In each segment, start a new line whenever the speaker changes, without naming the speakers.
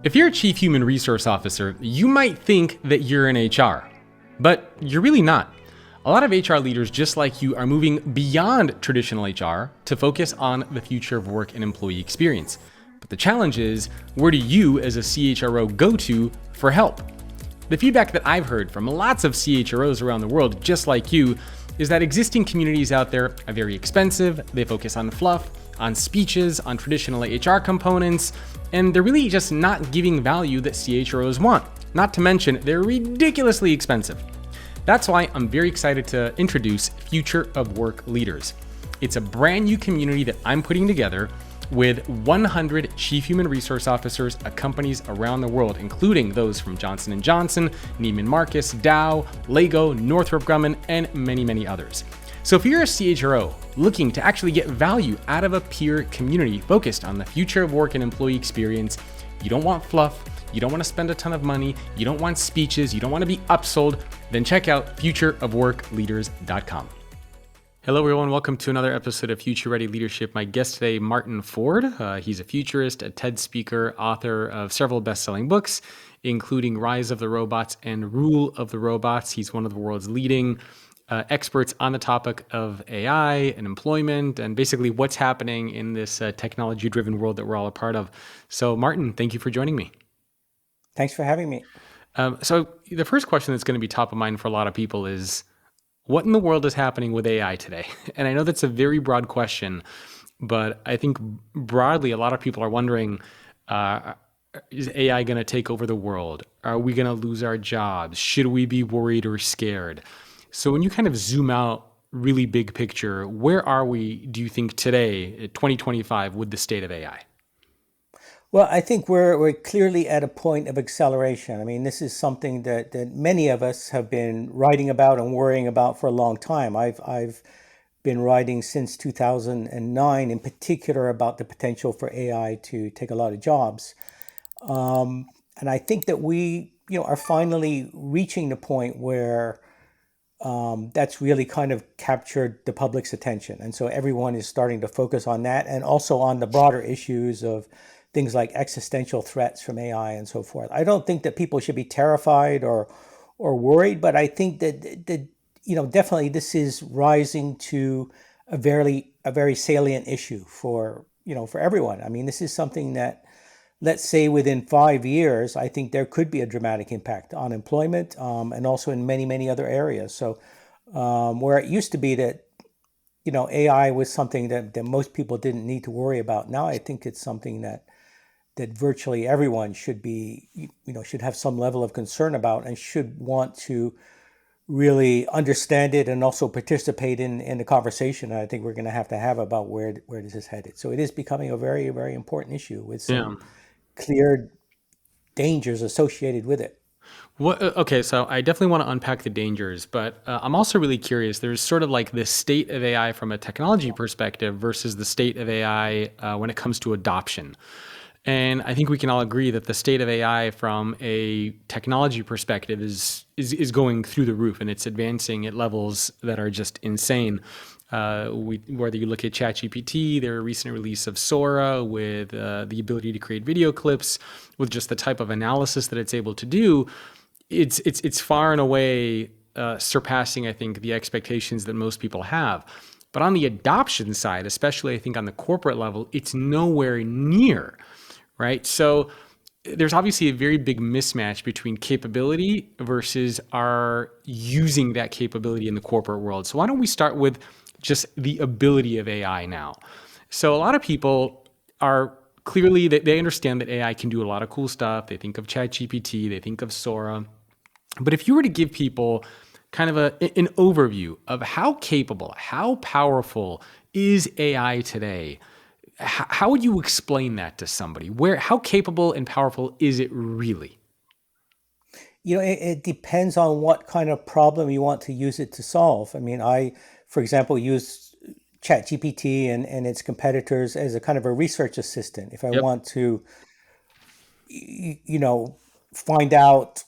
If you're a chief human resource officer, you might think that you're in HR, but you're really not. A lot of HR leaders, just like you, are moving beyond traditional HR to focus on the future of work and employee experience. But the challenge is, where do you as a CHRO go to for help? The feedback that I've heard from lots of CHROs around the world, just like you, is that existing communities out there are very expensive, they focus on fluff, on speeches, on traditional HR components, and they're really just not giving value that CHROs want. Not to mention, they're ridiculously expensive. That's why I'm very excited to introduce Future of Work Leaders. It's a brand new community that I'm putting together with 100 chief human resource officers at companies around the world, including those from Johnson & Johnson, Neiman Marcus, Dow, Lego, Northrop Grumman, and many, many others. So if you're a CHRO looking to actually get value out of a peer community focused on the future of work and employee experience, you don't want fluff, you don't want to spend a ton of money, you don't want speeches, you don't want to be upsold, then check out futureofworkleaders.com. Hello everyone, welcome to another episode of Future Ready Leadership. My guest today, Martin Ford. He's a futurist, a TED speaker, author of several best-selling books, including Rise of the Robots and Rule of the Robots. He's one of the world's leading experts on the topic of AI and employment and basically what's happening in this technology-driven world that we're all a part of. So Martin, thank you for joining me.
Thanks for having me.
So the first question that's going to be top of mind for a lot of people is, what in the world is happening with AI today? And I know that's a very broad question, but I think broadly, a lot of people are wondering, is AI going to take over the world? Are we going to lose our jobs? Should we be worried or scared? So when you kind of zoom out really big picture, where are we, do you think today, 2025, with the state of AI?
Well, I think we're clearly at a point of acceleration. I mean, this is something that many of us have been writing about and worrying about for a long time. I've been writing since 2009, in particular, about the potential for AI to take a lot of jobs. And I think that we, are finally reaching the point where that's really kind of captured the public's attention. And so everyone is starting to focus on that and also on the broader issues of things like existential threats from AI and so forth. I don't think that people should be terrified or worried, but I think that definitely this is rising to a very salient issue for everyone. I mean, this is something that, let's say within 5 years, I think there could be a dramatic impact on employment and also in many, many other areas. So where it used to be that AI was something that most people didn't need to worry about, now I think it's something that virtually everyone should have some level of concern about and should want to really understand it and also participate in the conversation. And I think we're going to have about where this is headed. So it is becoming a very, very important issue with some clear dangers associated with it.
Okay, so I definitely want to unpack the dangers, but I'm also really curious. There's sort of like the state of AI from a technology perspective versus the state of AI when it comes to adoption. And I think we can all agree that the state of AI from a technology perspective is going through the roof, and it's advancing at levels that are just insane. Whether you look at ChatGPT, their recent release of Sora with the ability to create video clips with just the type of analysis that it's able to do, it's far and away surpassing, I think, the expectations that most people have. But on the adoption side, especially I think on the corporate level, it's nowhere near. Right? So there's obviously a very big mismatch between capability versus our using that capability in the corporate world. So why don't we start with just the ability of AI now? So a lot of people are clearly, they understand that AI can do a lot of cool stuff. They think of ChatGPT, they think of Sora. But if you were to give people kind of an overview of how capable, how powerful is AI today, how would you explain that to somebody? How capable and powerful is it really?
It depends on what kind of problem you want to use it to solve. I mean, for example, use ChatGPT and its competitors as a kind of a research assistant. If I want to, find out,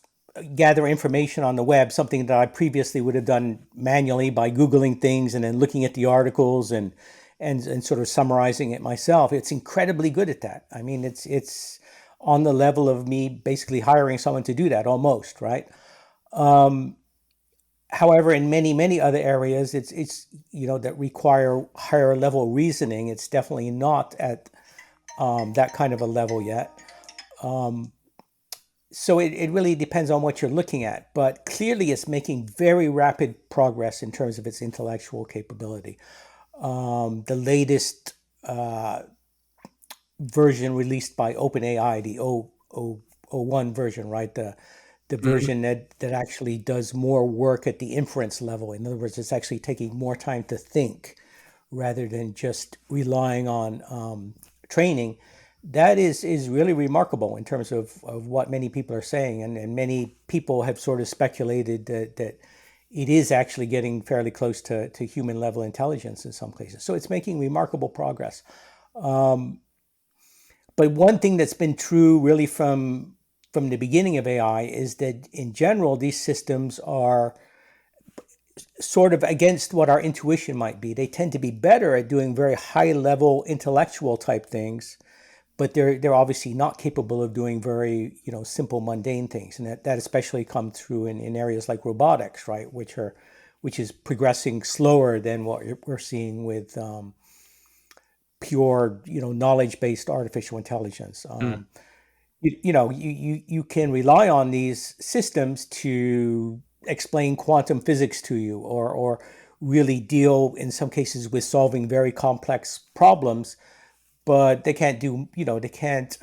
gather information on the web, something that I previously would have done manually by Googling things and then looking at the articles and sort of summarizing it myself. It's incredibly good at that. I mean, it's on the level of me basically hiring someone to do that almost, right? However, in many other areas, it's that require higher level reasoning. It's definitely not at that kind of a level yet. So it really depends on what you're looking at, but clearly it's making very rapid progress in terms of its intellectual capability. The latest version released by OpenAI, the 001 version, right? The
Mhm.
version that actually does more work at the inference level. In other words, it's actually taking more time to think rather than just relying on training. That is really remarkable in terms of what many people are saying. And many people have sort of speculated that it is actually getting fairly close to human level intelligence in some cases. So it's making remarkable progress. But one thing that's been true really from the beginning of AI is that in general, these systems are sort of against what our intuition might be. They tend to be better at doing very high level intellectual type things, but they're obviously not capable of doing very simple mundane things, and that especially comes through in areas like robotics, right, which is progressing slower than what we're seeing with pure knowledge based artificial intelligence.
Mm.
You can rely on these systems to explain quantum physics to you, or really deal in some cases with solving very complex problems, but they can't do they can't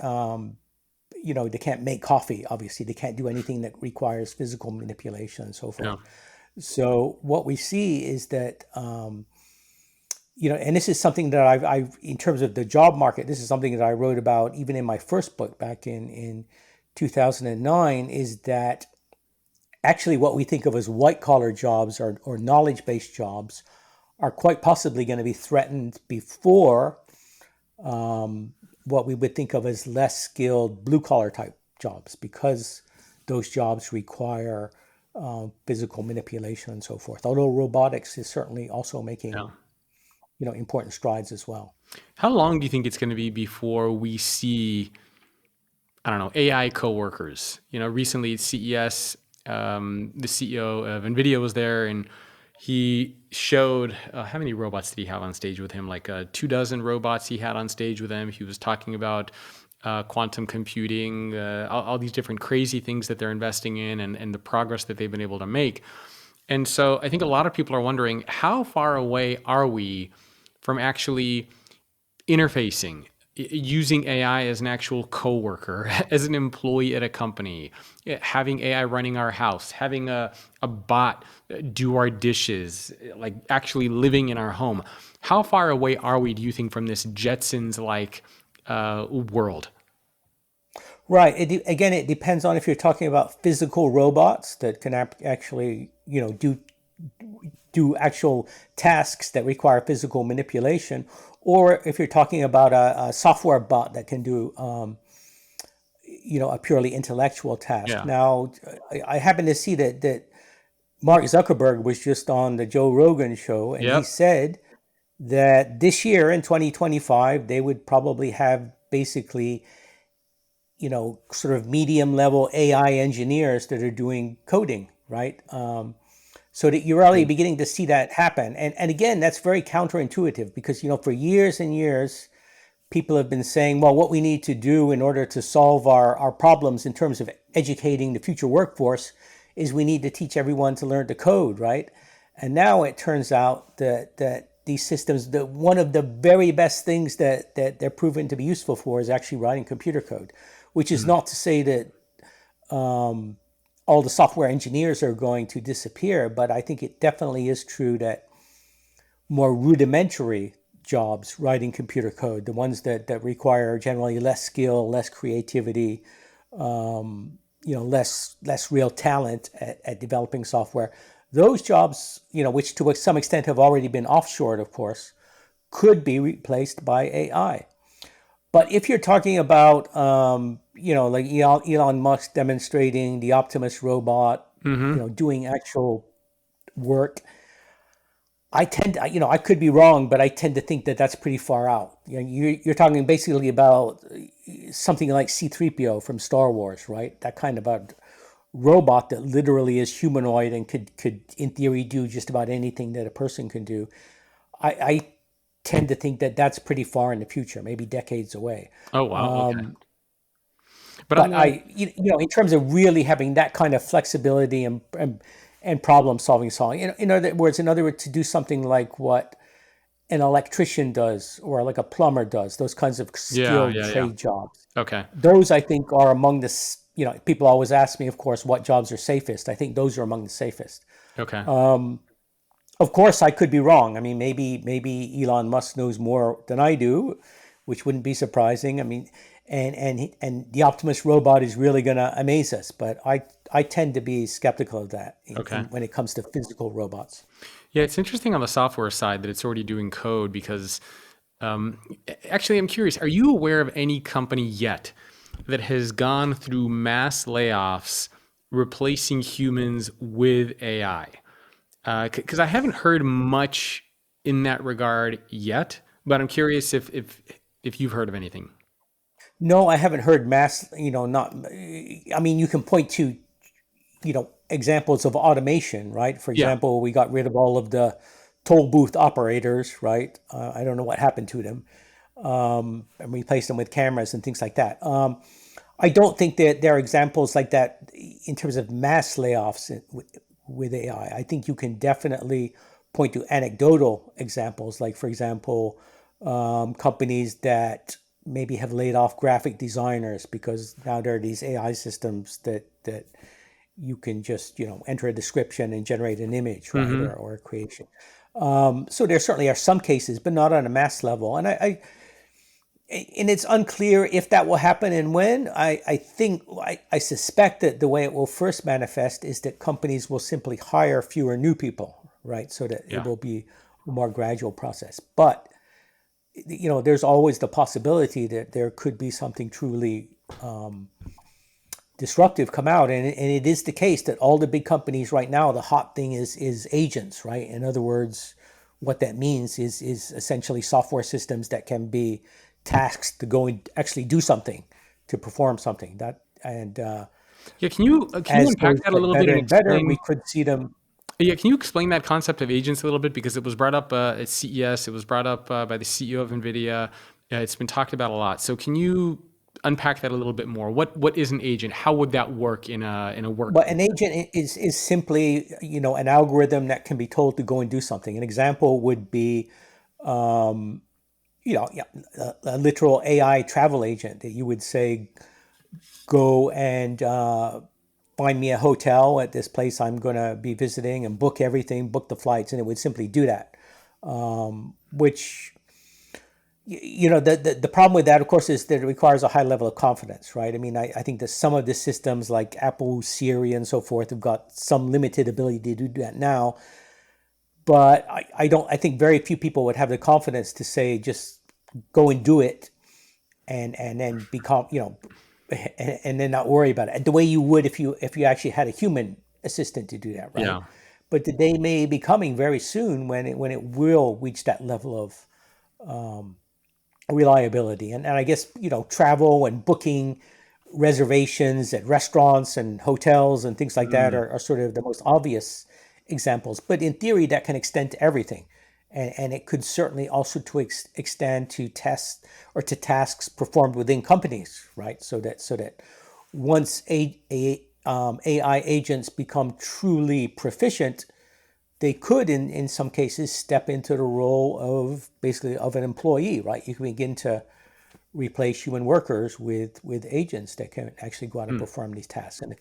make coffee. Obviously they can't do anything that requires physical manipulation and so
Yeah.
forth. So what we see is that and this is something that I've in terms of the job market, this is something that I wrote about even in my first book back in 2009, is that actually what we think of as white collar jobs or knowledge based jobs are quite possibly going to be threatened before what we would think of as less skilled blue collar type jobs, because those jobs require physical manipulation and so forth. Although robotics is certainly also
Yeah.
making important strides as well.
How long do you think it's going to be before we see, I don't know, AI coworkers? Recently at CES, the CEO of NVIDIA was there, and he showed how many robots did he have on stage with him? Like 24 robots he had on stage with him. He was talking about quantum computing, all these different crazy things that they're investing in, and the progress that they've been able to make. And so I think a lot of people are wondering, how far away are we from actually interfacing, using AI as an actual coworker, as an employee at a company, having AI running our house, having a bot do our dishes, like actually living in our home? How far away are we, do you think, from this Jetsons like world?
Right. Again, it depends on if you're talking about physical robots that can actually, do actual tasks that require physical manipulation, or if you're talking about a software bot that can do, a purely intellectual task.
Yeah.
Now, I happen to see that Mark Zuckerberg was just on the Joe Rogan show, and he
Yep.
said that this year in 2025 they would probably have basically sort of medium level AI engineers that are doing coding, right? So that you're already beginning to see that happen. And again, that's very counterintuitive because, for years and years, people have been saying, well, what we need to do in order to solve our problems in terms of educating the future workforce is we need to teach everyone to learn to code, right? And now it turns out that these systems, that one of the very best things that they're proven to be useful for is actually writing computer code, which is
Mm.
not to say that all the software engineers are going to disappear, but I think it definitely is true that more rudimentary jobs writing computer code, the ones that require generally less skill, less creativity, less real talent at developing software, those jobs, which to some extent have already been offshored, of course, could be replaced by AI. But if you're talking about, like Elon Musk demonstrating the Optimus robot,
Hmm.
doing actual work, I tend to, I could be wrong, but I tend to think that that's pretty far out. You're talking basically about something like C-3PO from Star Wars, right? That kind of a robot that literally is humanoid and could in theory do just about anything that a person can do. I tend to think that that's pretty far in the future, maybe decades away.
Oh wow, okay. But on
But
the
in terms of really having that kind of flexibility and problem solving, in other words, to do something like what an electrician does or like a plumber does, those kinds of
yeah,
skilled
yeah, yeah.
trade jobs.
Okay.
Those I think are among people always ask me, of course, what jobs are safest. I think those are among the safest.
Okay.
Of course, I could be wrong. I mean, maybe Elon Musk knows more than I do, which wouldn't be surprising. I mean, and the Optimus robot is really going to amaze us. But I tend to be skeptical of that
Okay.
when it comes to physical robots.
Yeah, it's interesting on the software side that it's already doing code because um, actually, I'm curious, are you aware of any company yet that has gone through mass layoffs replacing humans with AI? Because I haven't heard much in that regard yet, but I'm curious if you've heard of anything.
No, I haven't heard mass. Not. I mean, you can point to examples of automation, right? For
Yeah.
example, we got rid of all of the toll booth operators, right? I don't know what happened to them, and replaced them with cameras and things like that. I don't think that there are examples like that in terms of mass layoffs with AI. I think you can definitely point to anecdotal examples, like, for example, companies that maybe have laid off graphic designers because now there are these AI systems that you can just enter a description and generate an image, right,
Hmm.
or a creation. So there certainly are some cases, but not on a mass level. And it's unclear if that will happen and when. I suspect that the way it will first manifest is that companies will simply hire fewer new people, right? So that it
Yeah.
will be a more gradual process. But there's always the possibility that there could be something truly disruptive come out, and it is the case that all the big companies right now, the hot thing is agents, right? In other words, what that means is essentially software systems that can be tasked to go and actually do something, to perform something. That and
Yeah. Can you
As
unpack
those
that a
get
little bit
better
and
and better,
explain?
we could see them.
Yeah, can you explain that concept of agents a little bit? Because it was brought up at CES, it was brought up by the CEO of NVIDIA. It's been talked about a lot. So can you unpack that a little bit more? What is an agent? How would that work in a
But
workplace?
an agent is simply an algorithm that can be told to go and do something. An example would be yeah, a literal AI travel agent that you would say, go and find me a hotel at this place I'm going to be visiting and book everything, book the flights, and it would simply do that. Which, the problem with that, of course, is that it requires a high level of confidence, right? I mean, I think that some of the systems like Apple, Siri, and so forth have got some limited ability to do that now. But I don't. I think very few people would have the confidence to say just go and do it and then become and then not worry about it the way you would if you actually had a human assistant to do that, right?
Yeah.
But the day may be coming very soon when it will reach that level of reliability. And I guess travel and booking reservations at restaurants and hotels and things like that
Mm.
are sort of the most obvious examples. But in theory, that can extend to everything. And it could certainly also extend to tests or to tasks performed within companies, right? So that once AI agents become truly proficient, they could, in some cases, step into the role of basically of an employee, right? You can begin to replace human workers with agents that can actually go out and
Mm.
perform these tasks. And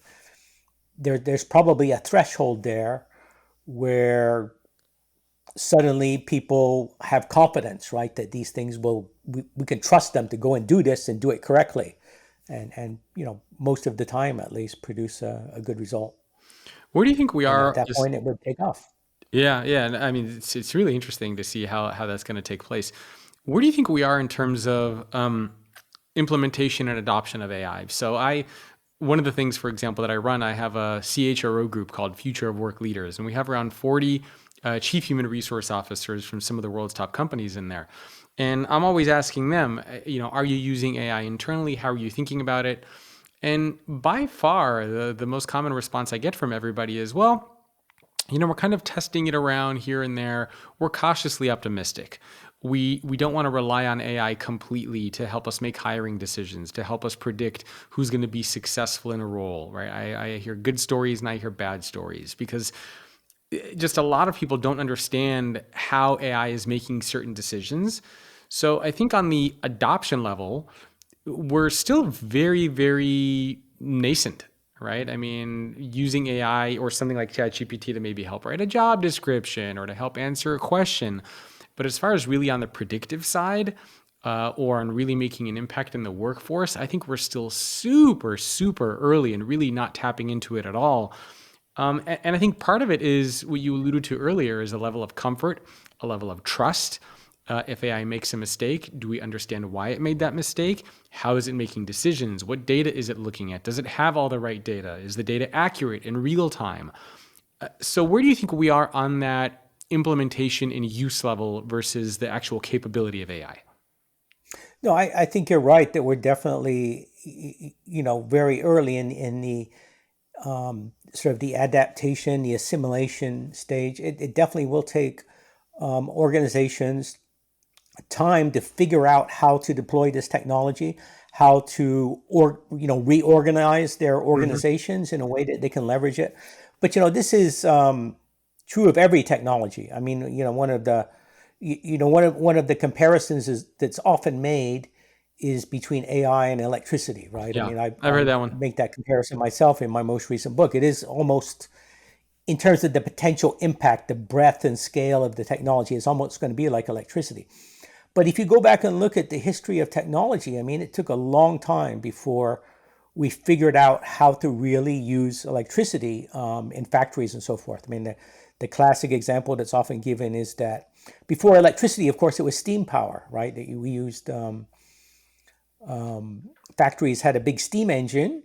there's probably a threshold there where suddenly people have confidence, right? That these things we can trust them to go and do this and do it correctly, and most of the time at least produce a good result.
Where do you think we
And at
are?
that
Just
point, it would take off.
yeah, yeah. And I mean, it's really interesting to see how that's going to take place. Where do you think we are in terms of implementation and adoption of AI? So one of the things, for example, that I run, I have a CHRO group called Future of Work Leaders, and we have around 40 chief human resource officers from some of the world's top companies in there. And I'm always asking them, are you using AI internally? How are you thinking about it? And by far, the most common response I get from everybody is, well, we're kind of testing it around here and there. We're cautiously optimistic. We don't want to rely on AI completely to help us make hiring decisions, to help us predict who's going to be successful in a role, right? I hear good stories and I hear bad stories because just a lot of people don't understand how AI is making certain decisions. So I think on the adoption level, we're still very, very nascent, right? I mean, using AI or something like ChatGPT to maybe help write a job description or to help answer a question. But as far as really on the predictive side, or on really making an impact in the workforce, I think we're still super, super early and really not tapping into it at all. And I think part of it is what you alluded to earlier is a level of comfort, a level of trust. If AI makes a mistake, do we understand why it made that mistake? How is it making decisions? What data is it looking at? Does it have all the right data? Is the data accurate in real time? So where do you think we are on that implementation and use level versus the actual capability of AI?
No, I think you're right that we're definitely, very early in the sort of the adaptation, the assimilation stage. It definitely will take organizations time to figure out how to deploy this technology, how to reorganize their
Mm-hmm.
organizations in a way that they can leverage it. But this is true of every technology. I mean, one of the one of the comparisons is that's often made is between AI and electricity, right? I
Yeah,
mean, I,
I've heard
I
that one.
make that comparison myself in my most recent book. It is almost, in terms of the potential impact, the breadth and scale of the technology is almost going to be like electricity. But if you go back and look at the history of technology, I mean, it took a long time before we figured out how to really use electricity in factories and so forth. I mean, the classic example that's often given is that before electricity, of course, it was steam power, right? That we used factories had a big steam engine,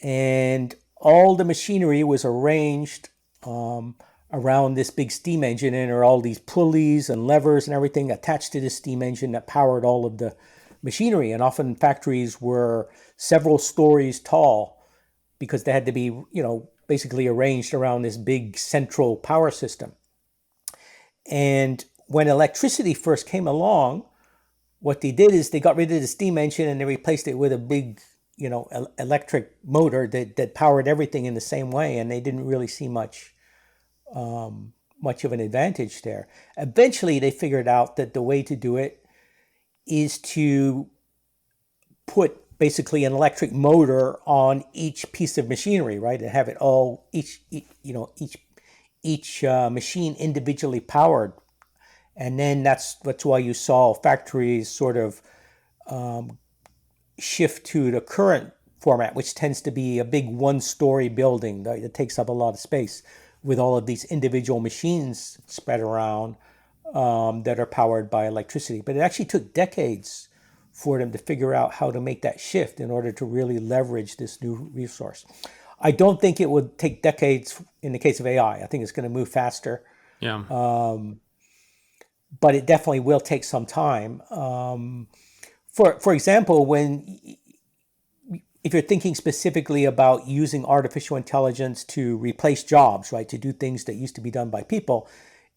and all the machinery was arranged around this big steam engine, and there are all these pulleys and levers and everything attached to the steam engine that powered all of the machinery. And often factories were several stories tall because they had to be, basically arranged around this big central power system. And when electricity first came along, what they did is they got rid of the steam engine and they replaced it with a big, electric motor that powered everything in the same way, and they didn't really see much of an advantage there. Eventually, they figured out that the way to do it is to put basically an electric motor on each piece of machinery, right, and have it all each machine individually powered. And then that's why you saw factories sort of shift to the current format, which tends to be a big one-story building that takes up a lot of space with all of these individual machines spread around that are powered by electricity. But it actually took decades for them to figure out how to make that shift in order to really leverage this new resource. I don't think it would take decades in the case of AI. I think it's going to move faster,
Yeah.
but it definitely will take some time. For example, if you're thinking specifically about using artificial intelligence to replace jobs, right, to do things that used to be done by people,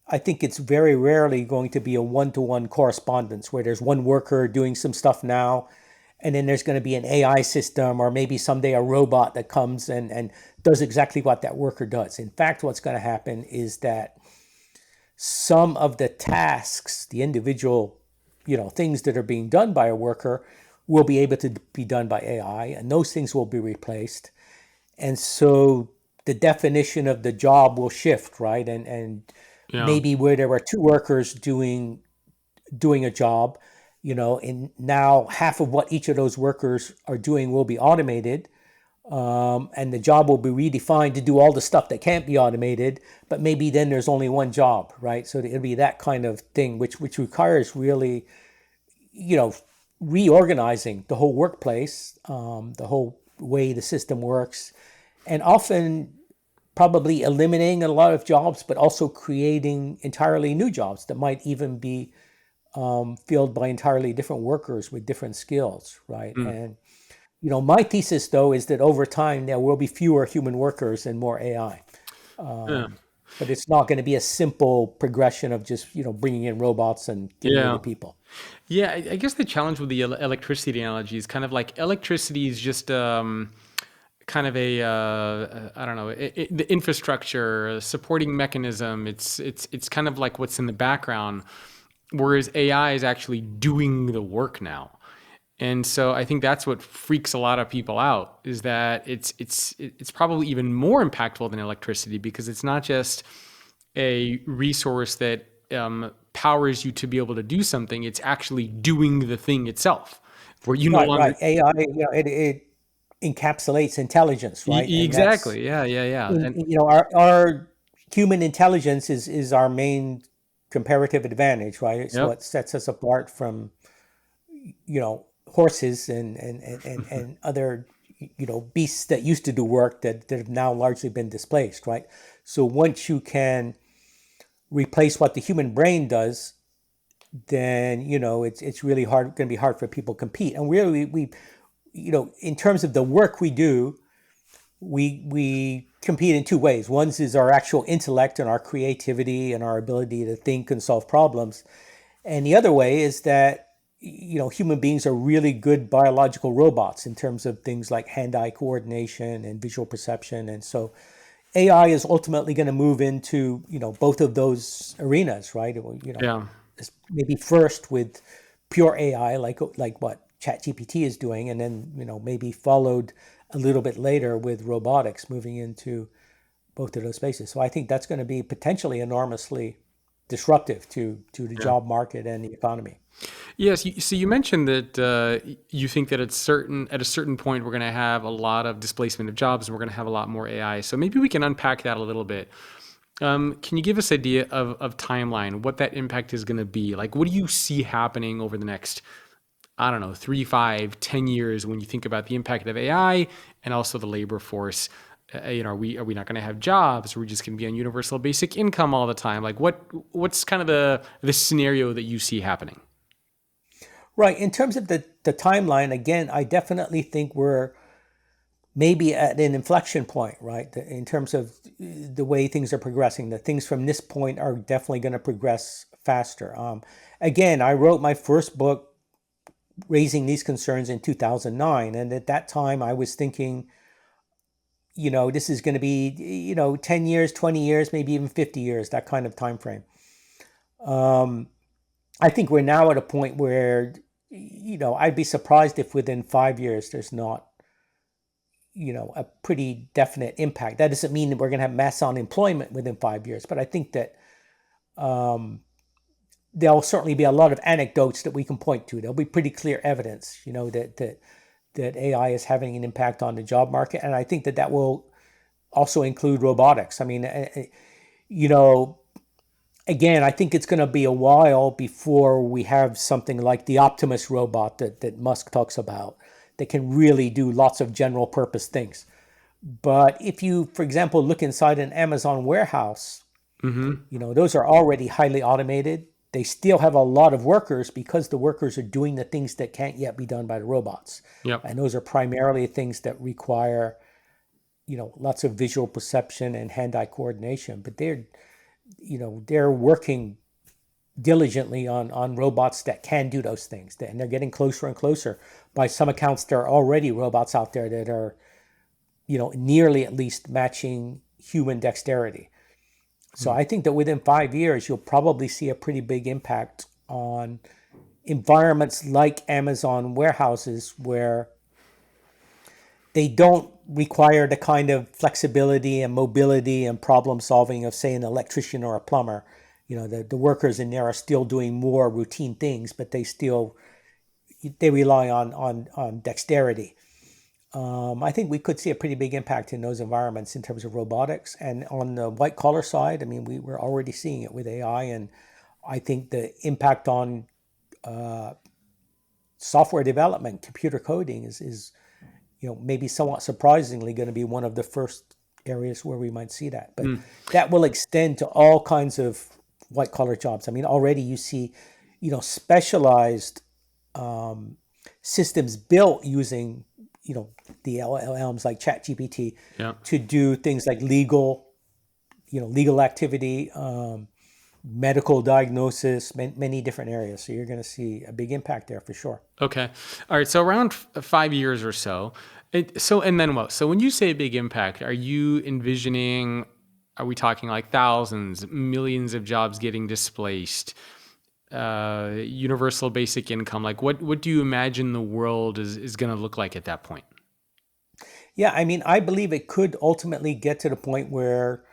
I think it's very rarely going to be a one-to-one correspondence where there's one worker doing some stuff now, and then there's going to be an AI system or maybe someday a robot that comes and does exactly what that worker does. In fact, what's going to happen is that some of the tasks, the individual, things that are being done by a worker will be able to be done by AI, and those things will be replaced. And so the definition of the job will shift, right? And
Yeah.
maybe where there were two workers doing a job, and now half of what each of those workers are doing will be automated, and the job will be redefined to do all the stuff that can't be automated. But maybe then there's only one job, right? So it'll be that kind of thing, which requires really, you know, reorganizing the whole workplace, the whole way the system works, and often probably eliminating a lot of jobs, but also creating entirely new jobs that might even be filled by entirely different workers with different skills, right?
Mm.
And my thesis though is that over time there will be fewer human workers and more AI.
Yeah.
But it's not going to be a simple progression of just bringing in robots and getting rid
Yeah.
of people.
Yeah, I guess the challenge with the electricity analogy is kind of like electricity is just kind of I don't know, the infrastructure, supporting mechanism. It's kind of like what's in the background, whereas AI is actually doing the work now. And so I think that's what freaks a lot of people out, is that it's probably even more impactful than electricity, because it's not just a resource that powers you to be able to do something. It's actually doing the thing itself, where you no
Right,
longer.
right. AI, it encapsulates intelligence, right? And that's,
Exactly. Yeah, yeah, yeah. And
our human intelligence is our main comparative advantage, right? It's
yep.
what sets us apart from, horses and other, beasts that used to do work that have now largely been displaced, right? So once you can replace what the human brain does, then it's really hard going to be hard for people to compete. And really, we in terms of the work we do, we compete in two ways. One is our actual intellect and our creativity and our ability to think and solve problems, and the other way is that human beings are really good biological robots in terms of things like hand-eye coordination and visual perception. And so AI is ultimately going to move into both of those arenas, right?
Yeah.
Maybe first with pure AI, like what ChatGPT is doing, and then maybe followed a little bit later with robotics moving into both of those spaces. So I think that's going to be potentially enormously disruptive to the
Yeah.
job market and the economy.
Yes. So you mentioned that you think that at a certain point we're going to have a lot of displacement of jobs, and we're going to have a lot more AI. So maybe we can unpack that a little bit. Can you give us an idea of timeline, what that impact is going to be? Like, what do you see happening over the next, I don't know, 3, 5, 10 years, when you think about the impact of AI and also the labor force? Are we not going to have jobs? Are we just going to be on universal basic income all the time? Like, what's kind of the scenario that you see happening?
Right. In terms of the timeline, again, I definitely think we're maybe at an inflection point, right? In terms of the way things are progressing, the things from this point are definitely going to progress faster. Again, I wrote my first book raising these concerns in 2009. And at that time, I was thinking, this is going to be, 10 years, 20 years, maybe even 50 years, that kind of time frame. I think we're now at a point where, I'd be surprised if within 5 years there's not, a pretty definite impact. That doesn't mean that we're going to have mass unemployment within 5 years, but I think that there'll certainly be a lot of anecdotes that we can point to. There'll be pretty clear evidence, that AI is having an impact on the job market, and I think that will also include robotics. I mean, you know, again, I think it's going to be a while before we have something like the Optimus robot that Musk talks about that can really do lots of general purpose things. But if you, for example, look inside an Amazon warehouse,
Mm-hmm.
those are already highly automated. They still have a lot of workers because the workers are doing the things that can't yet be done by the robots.
Yep.
And those are primarily things that require, lots of visual perception and hand-eye coordination. But they're working diligently on robots that can do those things. And they're getting closer and closer. By some accounts, there are already robots out there that are, nearly at least matching human dexterity. So I think that within 5 years, you'll probably see a pretty big impact on environments like Amazon warehouses where they don't require the kind of flexibility and mobility and problem solving of, say, an electrician or a plumber. The workers in there are still doing more routine things, but they rely on dexterity. I think we could see a pretty big impact in those environments in terms of robotics. And on the white collar side, I mean, we're already seeing it with AI. And I think the impact on software development, computer coding is maybe somewhat surprisingly going to be one of the first areas where we might see that. But that will extend to all kinds of white collar jobs. I mean, already you see, specialized systems built using, the LLMs like ChatGPT
Yeah.
to do things like legal activity, medical diagnosis, many different areas. So you're going to see a big impact there for sure.
Okay. All right. So around 5 years or so. And then what? So when you say big impact, are you envisioning? Are we talking like thousands, millions of jobs getting displaced? Universal basic income. Like what do you imagine the world is going to look like at that point?
Yeah, I mean, I believe it could ultimately get to the point where,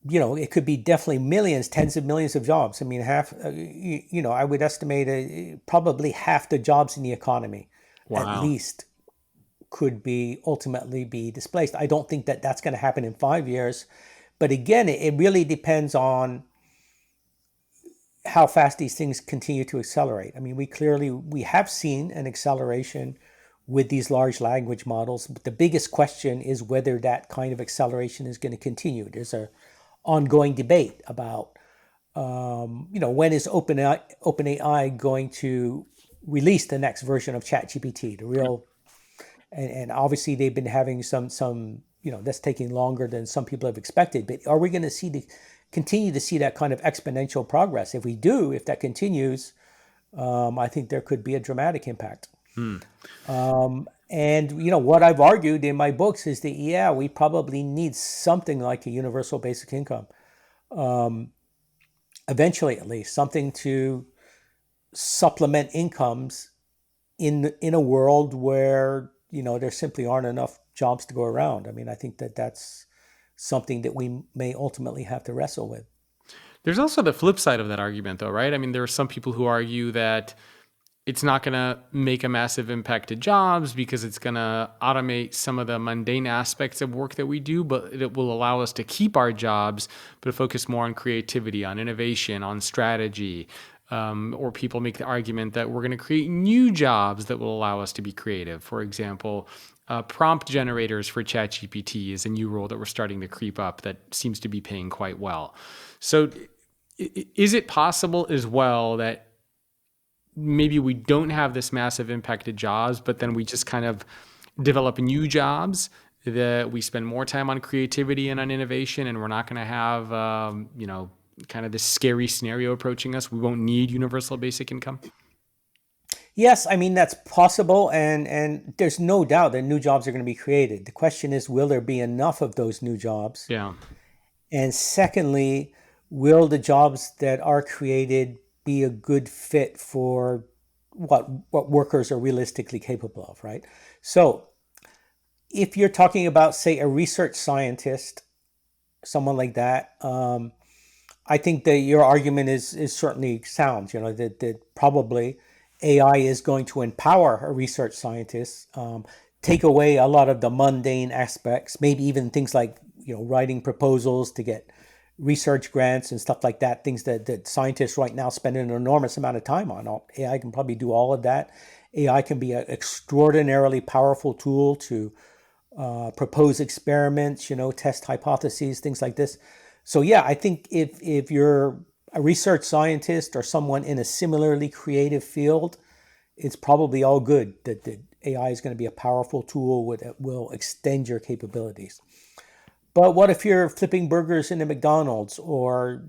it could be definitely millions, tens of millions of jobs. I mean, I would estimate probably half the jobs in the economy, at
Wow.
least, could be ultimately be displaced. I don't think that that's going to happen in 5 years. But again, it really depends on how fast these things continue to accelerate. I mean, we have seen an acceleration with these large language models, but the biggest question is whether that kind of acceleration is going to continue. There's a ongoing debate about, when is OpenAI going to release the next version of ChatGPT, the real, and obviously they've been having some, that's taking longer than some people have expected. But are we going to continue to see that kind of exponential progress? If we do, if that continues, I think there could be a dramatic impact.
Hmm.
And what I've argued in my books is that we probably need something like a universal basic income, eventually at least, something to supplement incomes in a world where there simply aren't enough jobs to go around. I mean, I think that that's something that we may ultimately have to wrestle with.
There's also the flip side of that argument, though, right? I mean, there are some people who argue that it's not going to make a massive impact to jobs because it's going to automate some of the mundane aspects of work that we do, but it will allow us to keep our jobs, but focus more on creativity, on innovation, on strategy. Or people make the argument that we're going to create new jobs that will allow us to be creative. For example, prompt generators for ChatGPT is a new role that we're starting to creep up that seems to be paying quite well. So is it possible as well that maybe we don't have this massive impact to jobs, but then we just kind of develop new jobs that we spend more time on creativity and on innovation, and we're not going to have, kind of this scary scenario approaching us? We won't need universal basic income.
Yes, I mean that's possible, and there's no doubt that new jobs are going to be created. The question is, will there be enough of those new jobs?
Yeah.
And secondly, will the jobs that are created be a good fit for what workers are realistically capable of, right? So if you're talking about, say, a research scientist, someone like that, I think that your argument is certainly sound. That probably AI is going to empower a research scientist, take away a lot of the mundane aspects, maybe even things like writing proposals to get research grants and stuff like that. Things that scientists right now spend an enormous amount of time on. AI can probably do all of that. AI can be an extraordinarily powerful tool to propose experiments, test hypotheses, things like this. So yeah, I think if you're a research scientist or someone in a similarly creative field, it's probably all good that the AI is going to be a powerful tool that will extend your capabilities. But what if you're flipping burgers in a McDonald's, or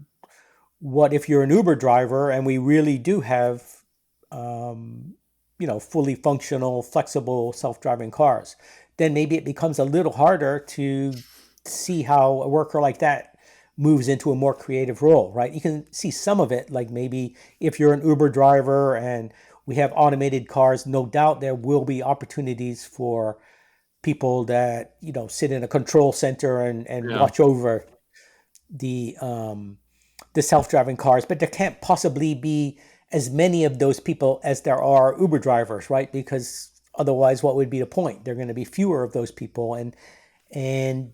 what if you're an Uber driver and we really do have fully functional, flexible, self-driving cars? Then maybe it becomes a little harder to see how a worker like that moves into a more creative role, right? You can see some of it, like maybe if you're an Uber driver and we have automated cars, no doubt there will be opportunities for people that sit in a control center and
Yeah.
watch over the self-driving cars, but there can't possibly be as many of those people as there are Uber drivers, right? Because otherwise, what would be the point? There are going to be fewer of those people, and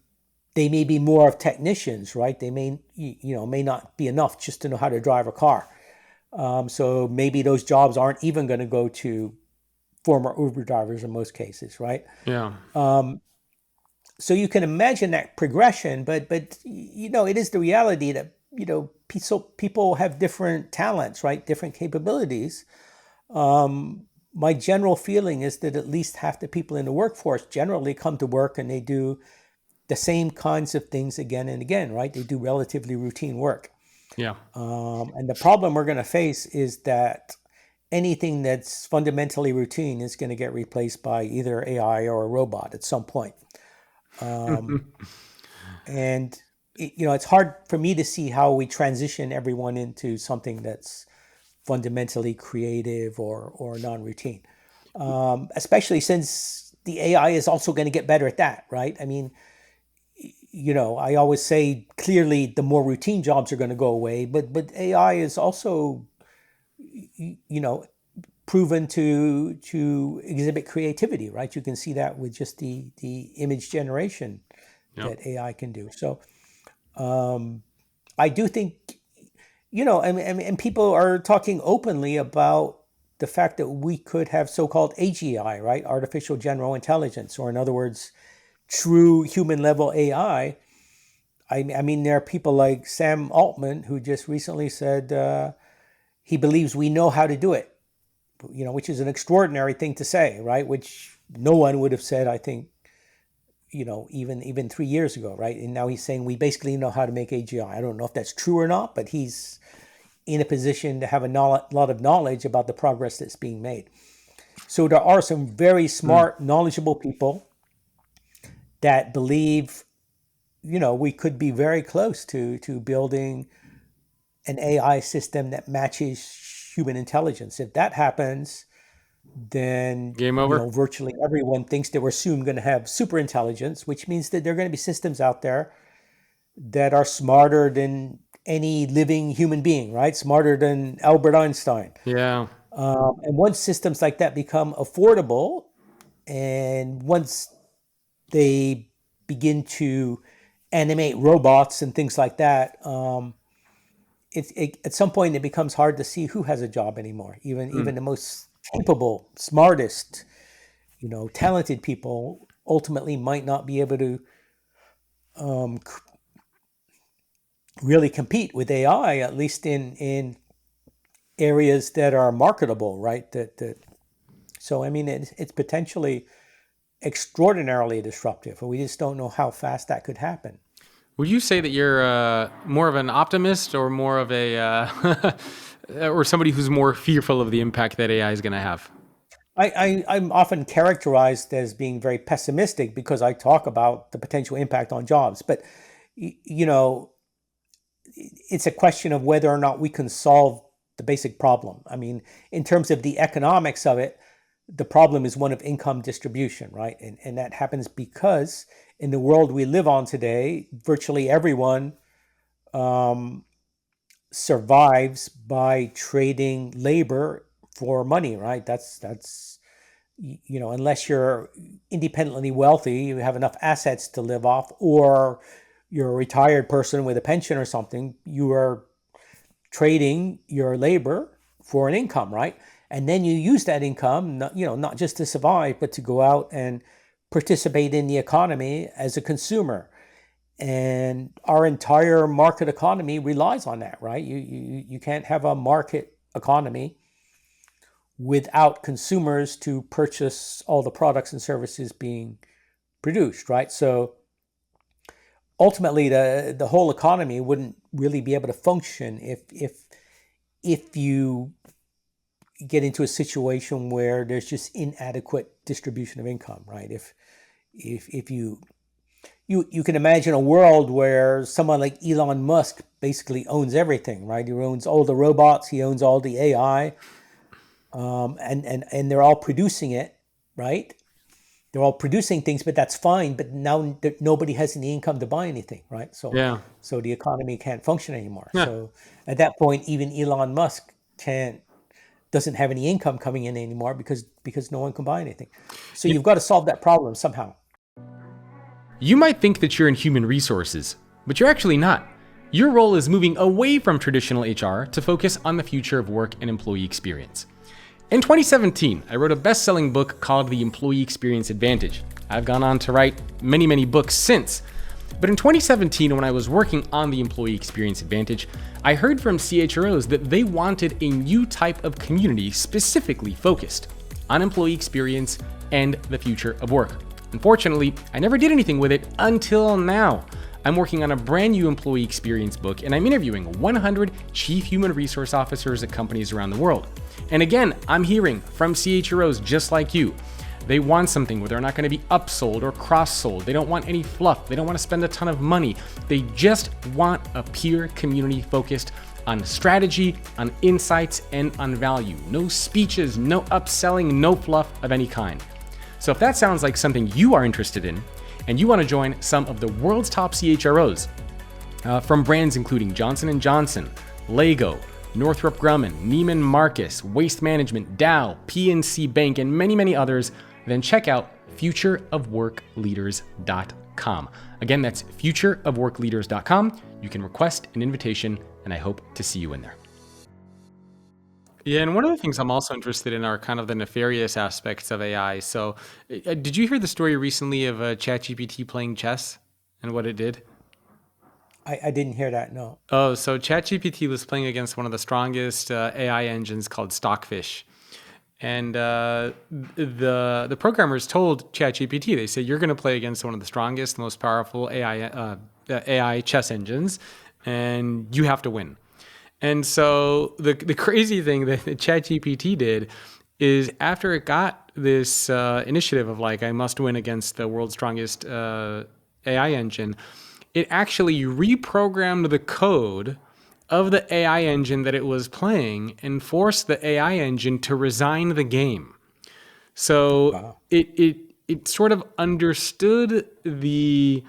they may be more of technicians, right? They may not be enough just to know how to drive a car. So maybe those jobs aren't even going to go to former Uber drivers in most cases, right?
Yeah.
so you can imagine that progression, but it is the reality that people have different talents, right? Different capabilities. My general feeling is that at least half the people in the workforce generally come to work and they do the same kinds of things again and again, right? They do relatively routine work.
Yeah.
And the problem we're going to face is that anything that's fundamentally routine is going to get replaced by either AI or a robot at some point. And it's hard for me to see how we transition everyone into something that's fundamentally creative or non-routine, especially since the AI is also going to get better at that, right? I mean, I always say clearly the more routine jobs are going to go away, but AI is also, proven to exhibit creativity, right? You can see that with just the image generation
Yep.
that AI can do. So I do think, and people are talking openly about the fact that we could have so-called AGI, right? Artificial General Intelligence, or in other words, true human level AI. I mean, there are people like Sam Altman who just recently said he believes we know how to do it, which is an extraordinary thing to say, right? Which no one would have said, I think, even 3 years ago, right? And now he's saying we basically know how to make AGI. I don't know if that's true or not, but he's in a position to have a lot of knowledge about the progress that's being made. So there are some very smart, knowledgeable people that believe, we could be very close to building an AI system that matches human intelligence. If that happens, then
Game over.
virtually everyone thinks that we're soon going to have super intelligence, which means that there are going to be systems out there that are smarter than any living human being, right? Smarter than Albert Einstein.
Yeah.
And once systems like that become affordable, and once they begin to animate robots and things like that, at some point it becomes hard to see who has a job anymore. Even the most capable, smartest, talented people ultimately might not be able to really compete with AI, at least in areas that are marketable, right? So I mean, it's potentially extraordinarily disruptive, and we just don't know how fast that could happen.
Would you say that you're more of an optimist or more of a, or somebody who's more fearful of the impact that AI is going to have?
I'm often characterized as being very pessimistic because I talk about the potential impact on jobs. But, it's a question of whether or not we can solve the basic problem. I mean, in terms of the economics of it, the problem is one of income distribution, right? And that happens because in the world we live on today, virtually everyone survives by trading labor for money, right? That's unless you're independently wealthy, you have enough assets to live off, or you're a retired person with a pension or something, you are trading your labor for an income, right? And then you use that income, not just to survive, but to go out and participate in the economy as a consumer. And our entire market economy relies on that, right? You can't have a market economy without consumers to purchase all the products and services being produced, right? So ultimately, the whole economy wouldn't really be able to function if you get into a situation where there's just inadequate distribution of income, right? If you can imagine a world where someone like Elon Musk basically owns everything, right? He owns all the robots, he owns all the AI, and they're all producing it, right? They're all producing things, but that's fine. But now nobody has any income to buy anything, right? So
Yeah.
so the economy can't function anymore.
Yeah.
So at that point, even Elon Musk doesn't have any income coming in anymore because no one can buy anything. So you've got to solve that problem somehow.
You might think that you're in human resources, but you're actually not. Your role is moving away from traditional HR to focus on the future of work and employee experience. In 2017, I wrote a best-selling book called The Employee Experience Advantage. I've gone on to write many, many books since. But in 2017, when I was working on the Employee Experience Advantage, I heard from CHROs that they wanted a new type of community specifically focused on employee experience and the future of work. Unfortunately, I never did anything with it until now. I'm working on a brand new employee experience book, and I'm interviewing 100 chief human resource officers at companies around the world. And again, I'm hearing from CHROs just like you. They want something where they're not going to be upsold or cross-sold. They don't want any fluff. They don't want to spend a ton of money. They just want a peer community focused on strategy, on insights, and on value. No speeches, no upselling, no fluff of any kind. So if that sounds like something you are interested in, and you want to join some of the world's top CHROs from brands including Johnson & Johnson, Lego, Northrop Grumman, Neiman Marcus, Waste Management, Dow, PNC Bank, and many, many others, then check out futureofworkleaders.com. Again, that's futureofworkleaders.com. You can request an invitation, and I hope to see you in there. Yeah, and one of the things I'm also interested in are kind of the nefarious aspects of AI. So, did you hear the story recently of ChatGPT playing chess and what it did?
I didn't hear that, no.
Oh, so ChatGPT was playing against one of the strongest AI engines called Stockfish. And the programmers told ChatGPT, they said, you're going to play against one of the strongest, most powerful AI chess engines, and you have to win. And so the crazy thing that ChatGPT did is after it got this initiative of like, I must win against the world's strongest AI engine, it actually reprogrammed the code of the AI engine that it was playing and forced the AI engine to resign the game. So wow. It sort of understood the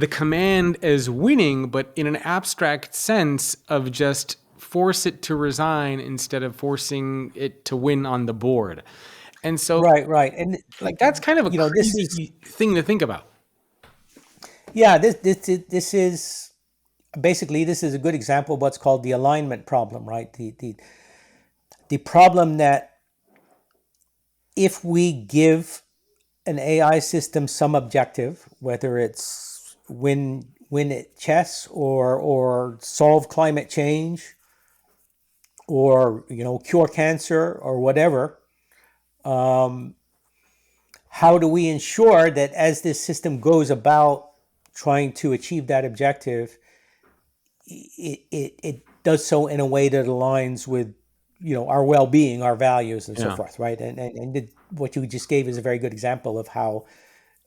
command as winning, but in an abstract sense of just force it to resign instead of forcing it to win on the board. And so
right. And
like that's kind of a crazy thing to think about.
Yeah, this is basically, this is a good example of what's called the alignment problem, right? The problem that if we give an AI system some objective, whether it's win at chess or solve climate change or cure cancer or whatever, how do we ensure that as this system goes about trying to achieve that objective, it does so in a way that aligns with our well-being, our values, and so forth, right? And what you just gave is a very good example of how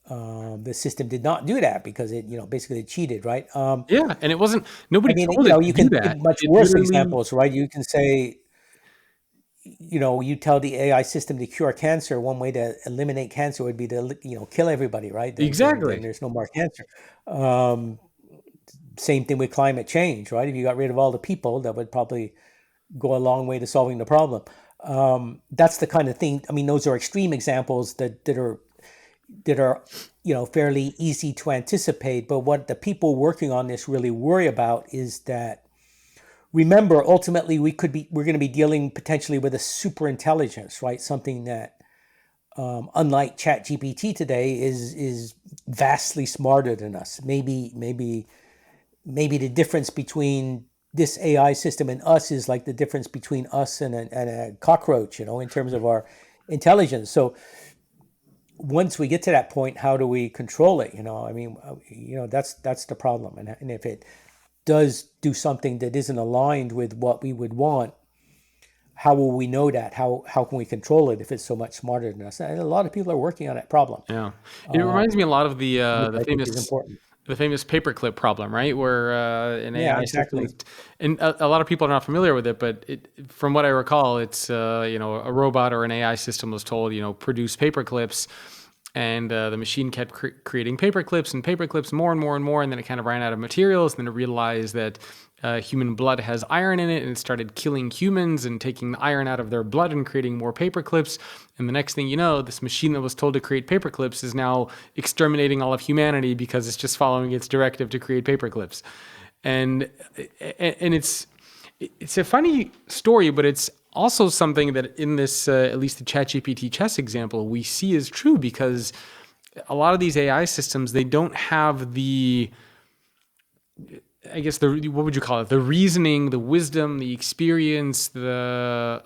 the system did not do that because it basically cheated, right?
And it wasn't nobody told it
you
to do
can
that.
give much worse examples, right? You can say you tell the AI system to cure cancer. One way to eliminate cancer would be to kill everybody, right?
Exactly.
Then there's no more cancer. Same thing with climate change, right? If you got rid of all the people, that would probably go a long way to solving the problem. That's the kind of thing. I mean, those are extreme examples that are fairly easy to anticipate. But what the people working on this really worry about is that, remember, ultimately we're going to be dealing potentially with a super intelligence, right? Something that, unlike ChatGPT today, is vastly smarter than us. Maybe the difference between this AI system and us is like the difference between us and a cockroach, in terms of our intelligence. So once we get to that point, how do we control it? That's the problem. And if it does do something that isn't aligned with what we would want, how will we know that? How can we control it if it's so much smarter than us? And a lot of people are working on that problem.
Yeah, it reminds me a lot of the famous paperclip problem, right? Where an AI
exactly.
system, and a lot of people are not familiar with it, but from what I recall, it's a robot or an AI system was told, produce paperclips, and the machine kept creating paperclips more and more and more, and then it kind of ran out of materials, and then it realized that human blood has iron in it, and it started killing humans and taking the iron out of their blood and creating more paperclips. And the next thing you know, this machine that was told to create paperclips is now exterminating all of humanity because it's just following its directive to create paperclips. And it's a funny story, but it's also something that in this, at least the ChatGPT chess example, we see is true, because a lot of these AI systems, they don't have the, I guess, what would you call it? The reasoning, the wisdom, the experience, the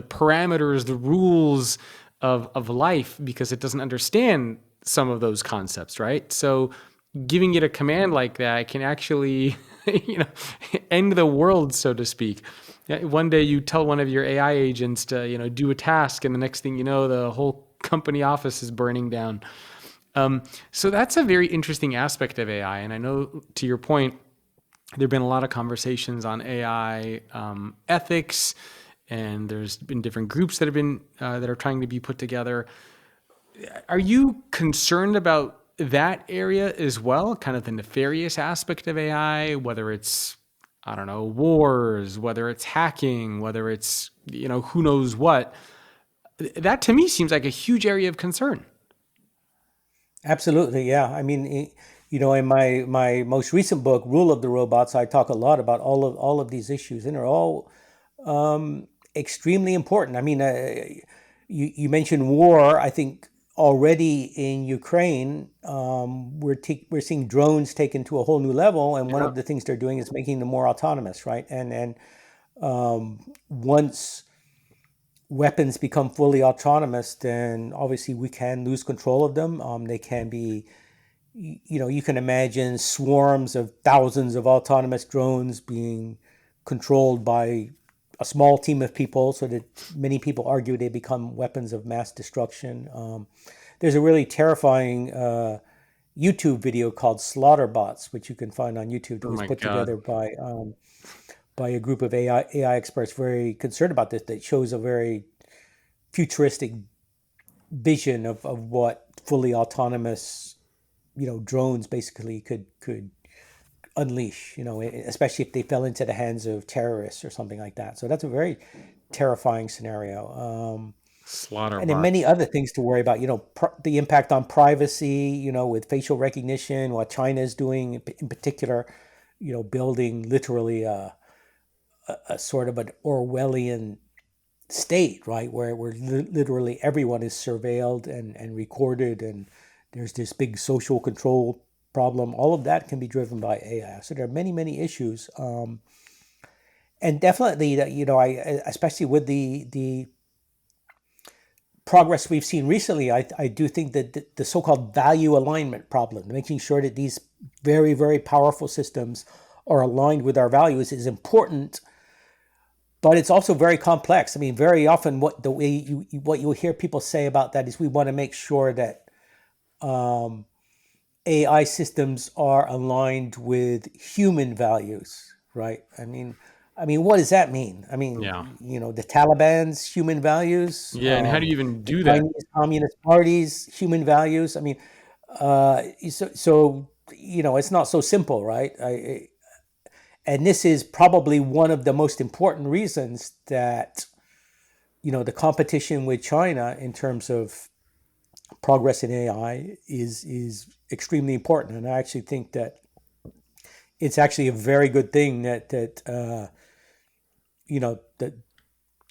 parameters, the rules of life, because it doesn't understand some of those concepts, right? So giving it a command like that can actually, end the world, so to speak. Yeah, one day you tell one of your AI agents to, do a task, and the next thing you know, the whole company office is burning down. So that's a very interesting aspect of AI. And I know, to your point, there have been a lot of conversations on AI ethics, and there's been different groups that have been that are trying to be put together. Are you concerned about that area as well? Kind of the nefarious aspect of AI, whether it's, I don't know, wars, whether it's hacking, whether it's, who knows what. That to me seems like a huge area of concern.
Absolutely, yeah. I mean, in my most recent book, Rule of the Robots, I talk a lot about all of these issues, and they're all extremely important. I mean, you mentioned war. I think already in Ukraine, we're seeing drones taken to a whole new level, and one
Yeah.
of the things they're doing is making them more autonomous, right? And once weapons become fully autonomous, then obviously we can lose control of them. They can be, you can imagine swarms of thousands of autonomous drones being controlled by a small team of people, so that many people argue they become weapons of mass destruction. There's a really terrifying YouTube video called Slaughterbots, which you can find on YouTube, that
Oh
was
my
put
God.
together by a group of AI experts very concerned about this, that shows a very futuristic vision of what fully autonomous, drones basically could unleash, especially if they fell into the hands of terrorists or something like that. So that's a very terrifying scenario.
Slaughter
And then many
bots.
other things to worry about, the impact on privacy, with facial recognition, what China is doing in particular, building literally a sort of an Orwellian state, right, where literally everyone is surveilled and recorded, and there's this big social control problem. All of that can be driven by AI. So there are many, many issues, and definitely that, I especially with the progress we've seen recently, I do think that the so-called value alignment problem, making sure that these very, very powerful systems are aligned with our values, is important, but it's also very complex. I mean, very often what you'll hear people say about that is, we want to make sure that AI systems are aligned with human values, right? I mean, what does that mean? I mean,
Yeah.
the Taliban's human values,
Yeah. And how do you even
the
do that?
Chinese Communist Party's human values. I mean, so it's not so simple, right? And this is probably one of the most important reasons that, the competition with China in terms of progress in AI is extremely important. And I actually think that it's actually a very good thing that you know that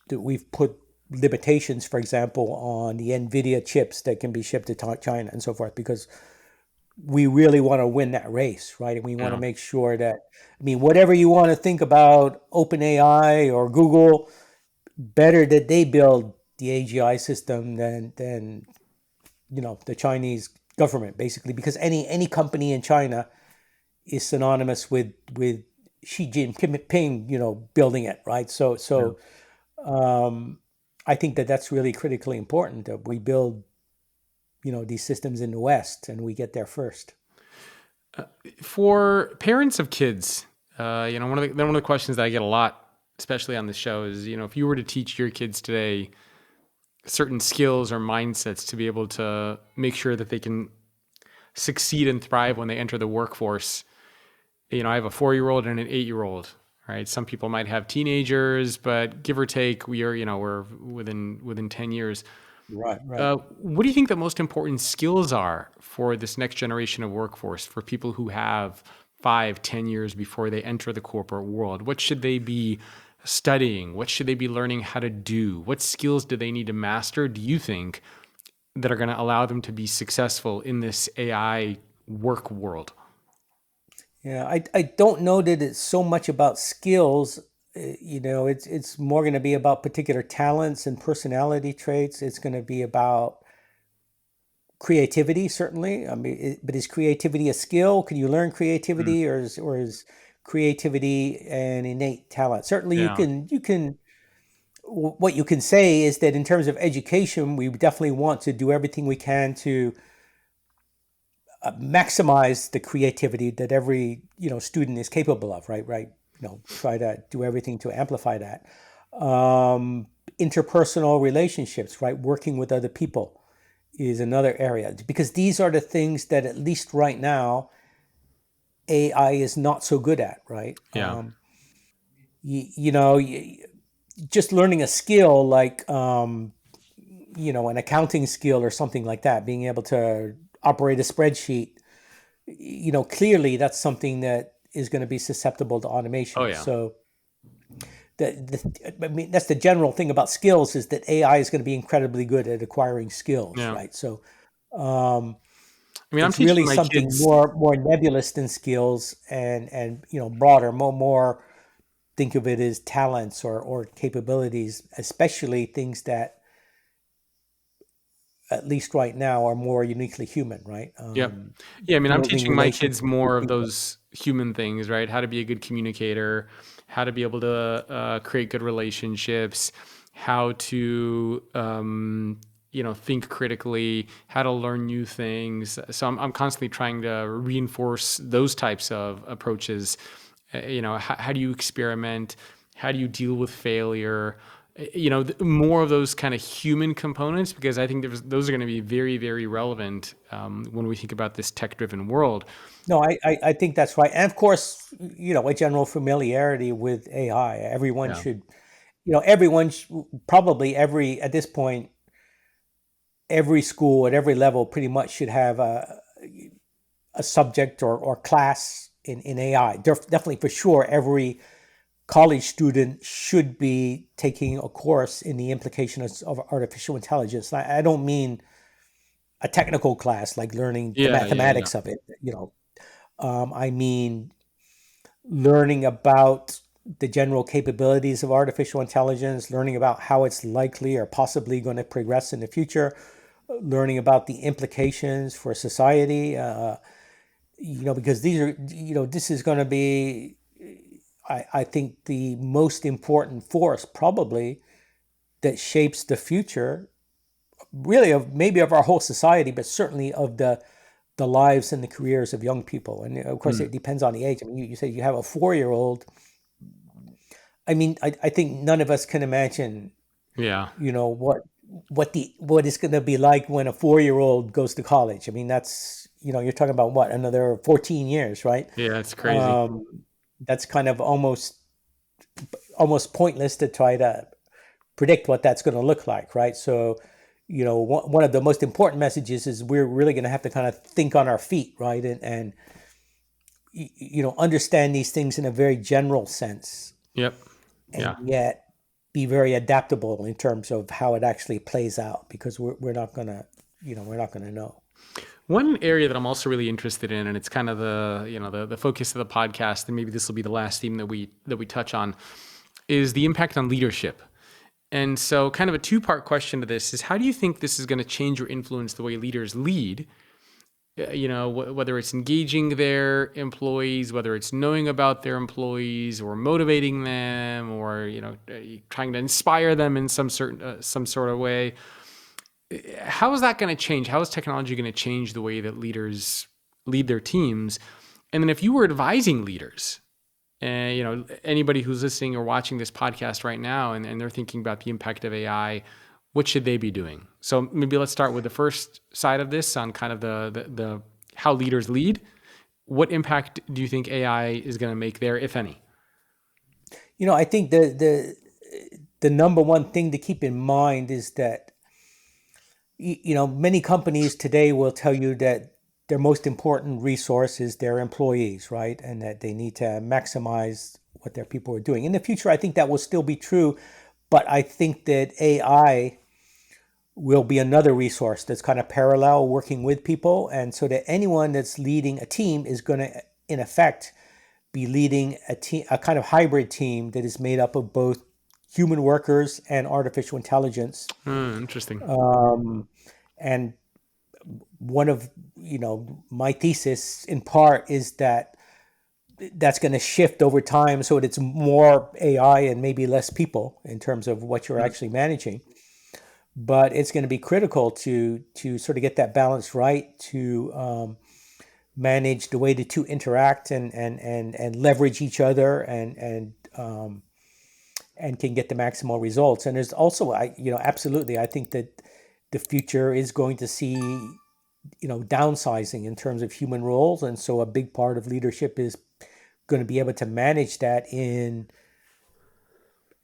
that we've put limitations, for example, on the NVIDIA chips that can be shipped to China and so forth, because we really want to win that race, right? And we want to
Yeah.
make sure that, I mean, whatever you want to think about OpenAI or Google, better that they build the AGI system than the Chinese government, basically, because any company in China is synonymous with Xi Jinping, building it, right?
Yeah.
So I think that that's really critically important, that we build, these systems in the West, and we get there first.
For parents of kids, one of the questions that I get a lot, especially on this show, is, if you were to teach your kids today certain skills or mindsets to be able to make sure that they can succeed and thrive when they enter the workforce. I have a 4-year-old and an 8-year-old, right? Some people might have teenagers, but give or take, we're within 10 years.
Right, right.
What do you think the most important skills are for this next generation of workforce, for people who have 5, 10 years before they enter the corporate world? What should they be studying? What should they be learning how to do? What skills do they need to master, do you think, that are going to allow them to be successful in this AI work world?
Yeah, I don't know that it's so much about skills. It's more going to be about particular talents and personality traits. It's going to be about creativity, certainly. I mean, but is creativity a skill? Can you learn
Mm,
creativity, or is creativity an innate talent? Certainly, you
yeah.
can. You can. What you can say is that in terms of education, we definitely want to do everything we can to maximize the creativity that every student is capable of. Right. Try to do everything to amplify that. Interpersonal relationships, right? Working with other people is another area, because these are the things that, at least right now, AI is not so good at, right?
Yeah.
You know, just learning a skill like, an accounting skill or something like that, being able to operate a spreadsheet, clearly that's something that is going to be susceptible to
Oh,
automation.
yeah.
So I mean, that's the general thing about skills, is that AI is going to be incredibly good at acquiring skills,
Yeah.
right? So um,
I mean, I'm
it's
teaching
really
my
something
kids.
more nebulous than skills, and broader, more, think of it as talents or capabilities, especially things that, at least right now, are more uniquely human, right?
Yep. Yeah, I mean, I'm
Building
teaching my kids
relationships with
more of
people.
those human things, right? How to be a good communicator, how to be able to create good relationships, how to, think critically, how to learn new things. So I'm constantly trying to reinforce those types of approaches. How do you experiment? How do you deal with failure? More of those kind of human components, because I think those are going to be very, very relevant when we think about this tech-driven world.
No, I think that's right. And of course, a general familiarity with AI. Everyone
Yeah.
should, everyone probably, at this point, every school at every level pretty much should have a subject or class in AI. Definitely, for sure, every college student should be taking a course in the implications of artificial intelligence. I don't mean a technical class like learning the
Yeah, yeah, yeah.
mathematics of it. I mean learning about the general capabilities of artificial intelligence, learning about how it's likely or possibly going to progress in the future, learning about the implications for society. Because this is going to be, I think, the most important force probably that shapes the future, really, of maybe of our whole society, but certainly of the lives and the careers of young people. And of course,
Mm,
it depends on the age. I mean, you say you have a 4-year-old. I mean, I think none of us can imagine,
yeah,
what it's going to be like when a 4-year-old goes to college. I mean, that's, you're talking about what, another 14 years, right?
yeah. It's crazy.
Um, that's kind of almost pointless to try to predict what that's going to look like, right? So, one of the most important messages is we're really going to have to kind of think on our feet, right? And understand these things in a very general sense,
Yep.
and
Yeah.
yet be very adaptable in terms of how it actually plays out, because we're not going to, we're not going to know.
One area that I'm also really interested in, and it's kind of the focus of the podcast, and maybe this will be the last theme that we touch on, is the impact on leadership. And so, kind of a two-part question to this is: how do you think this is going to change or influence the way leaders lead? Whether it's engaging their employees, whether it's knowing about their employees, or motivating them, or trying to inspire them in some sort of way. How is that going to change? How is technology going to change the way that leaders lead their teams? And then, if you were advising leaders, and anybody who's listening or watching this podcast right now, and they're thinking about the impact of AI, what should they be doing? So maybe let's start with the first side of this, on kind of the how leaders lead. What impact do you think AI is going to make there, if any?
I think the number one thing to keep in mind is that, many companies today will tell you that their most important resource is their employees, right? And that they need to maximize what their people were doing. In the future, I think that will still be true, but I think that AI will be another resource that's kind of parallel working with people. And so that anyone that's leading a team is going to, in effect, be leading a team, a kind of hybrid team that is made up of both human workers and artificial intelligence.
Interesting.
And one of, my thesis in part is that that's going to shift over time so that it's more AI and maybe less people in terms of what you're actually managing. But it's going to be critical to sort of get that balance right, to manage the way the two interact and leverage each other and can get the maximal results. And there's also, absolutely, I think that the future is going to see, downsizing in terms of human roles. And so a big part of leadership is going to be able to manage that in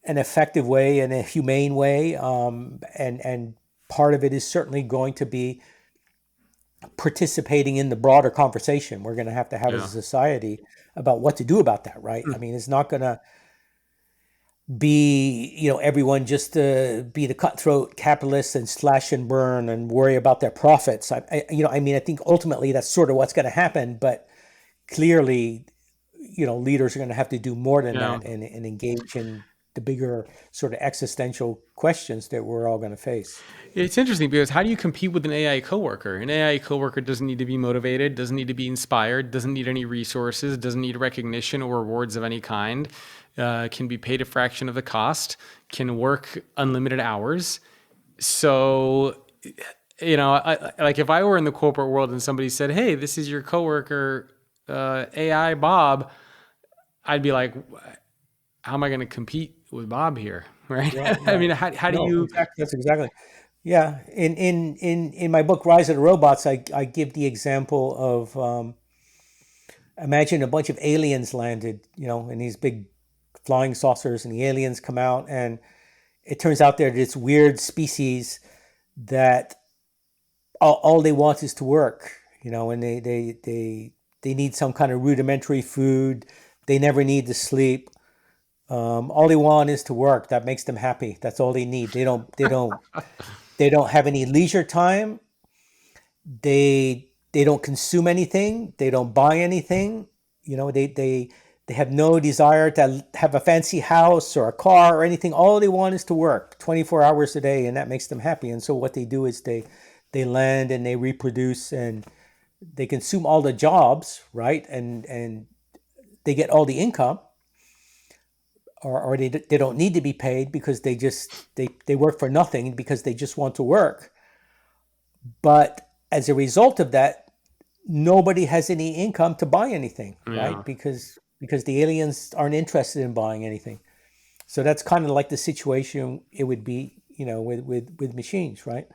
an effective way, in a humane way. And part of it is certainly going to be participating in the broader conversation we're going to have as a
Yeah.
society about what to do about that, right? I mean, it's not going to be, everyone just to be the cutthroat capitalists and slash and burn and worry about their profits. I think ultimately that's sort of what's going to happen, but clearly, leaders are going to have to do more than
Yeah.
that and engage in the bigger sort of existential questions that we're all going to face.
It's interesting because how do you compete with an AI coworker? An AI coworker doesn't need to be motivated, doesn't need to be inspired, doesn't need any resources, doesn't need recognition or rewards of any kind, can be paid a fraction of the cost, can work unlimited hours. So, like if I were in the corporate world and somebody said, "Hey, this is your coworker, AI Bob," I'd be like, "How am I going to compete with Bob here?" Right?
Right,
I
right.
mean, how do
No,
you?
exactly. That's exactly. Yeah. In my book, Rise of the Robots, I give the example of imagine a bunch of aliens landed, in these big flying saucers, and the aliens come out, and it turns out they're this weird species that all they want is to work, and they need some kind of rudimentary food. They never need to sleep. All they want is to work. That makes them happy. That's all they need. They don't have any leisure time. They don't consume anything. They don't buy anything. They have no desire to have a fancy house or a car or anything. All they want is to work 24 hours a day, and that makes them happy. And so what they do is they land and they reproduce and they consume all the jobs, right? And they get all the income, or they don't need to be paid because they work for nothing because they just want to work. But as a result of that, nobody has any income to buy anything,
Yeah.
right? Because the aliens aren't interested in buying anything. So that's kind of like the situation it would be, with machines, right?